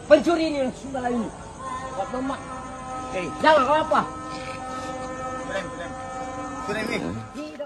Pencuri ini yang sudah ini. Buat lemak. Jangan apa-apa.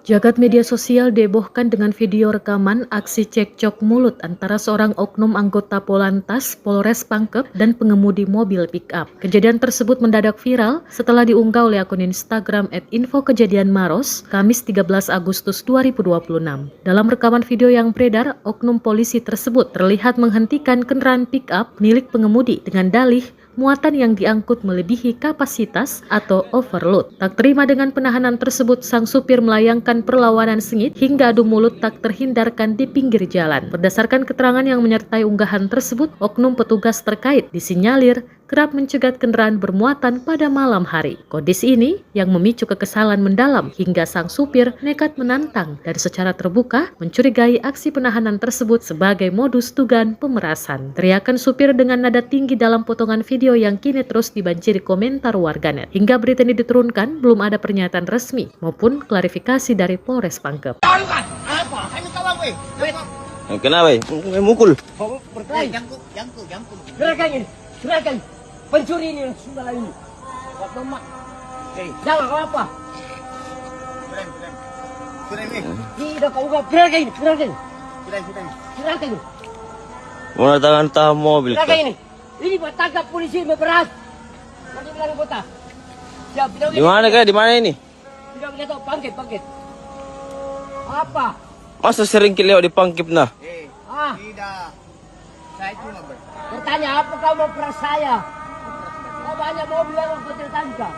Jagat media sosial dihebohkan dengan video rekaman aksi cekcok mulut antara seorang oknum anggota Polantas Polres Pangkep dan pengemudi mobil pick-up. Kejadian tersebut mendadak viral setelah diunggah oleh akun Instagram @infokejadianmaros Kamis 13 Agustus 2026. Dalam rekaman video yang beredar, oknum polisi tersebut terlihat menghentikan kendaraan pick-up milik pengemudi dengan dalih muatan yang diangkut melebihi kapasitas atau overload. Tak terima dengan penahanan tersebut, sang supir melayangkan perlawanan sengit hingga adu mulut tak terhindarkan di pinggir jalan. Berdasarkan keterangan yang menyertai unggahan tersebut, oknum petugas terkait disinyalir kerap mencegat kendaraan bermuatan pada malam hari. Kondisi ini yang memicu kekesalan mendalam hingga sang supir nekat menantang dan secara terbuka mencurigai aksi penahanan tersebut sebagai modus dugaan pemerasan. Teriakan supir dengan nada tinggi dalam potongan video yang kini terus dibanjiri komentar warganet. Hingga berita ini diturunkan, belum ada pernyataan resmi maupun klarifikasi dari Polres Pangkep. Apa? Ini kawan gue. Kenapa? Mukul. Berkelahi. Jangkuk. Gerakan ini. Gerakan. Pencuri ini yang sudah ini. Buat lemak. Jangan apa-apa. Tidak kau enggak. Gerakan. Mau datang mobil. Gerakan ini. Ini buat tangkap polisi beras. Nanti bilang kota. Siap. Di mana kah? Di mana ini? Tidak bisa tahu. Pangkit. Apa? Masa sering lewat di Pangkep nah? Tidak. Saya cuma bertanya apa kau mau peras saya? Kau banyak mobil yang mau tertangkap.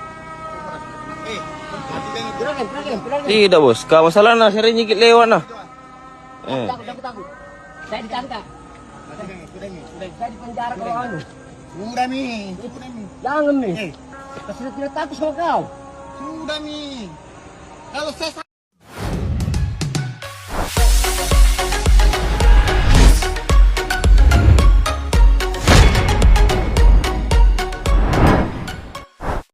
Gerakan. Tidak bos, kau masalah nah sering nyikit lewat nah. Takut. Saya ditangkap. Saya di penjara kalau anu. Sudah mi. Jangan nih. Saya tidak takut sama kau. Sudah mi. Kalau saya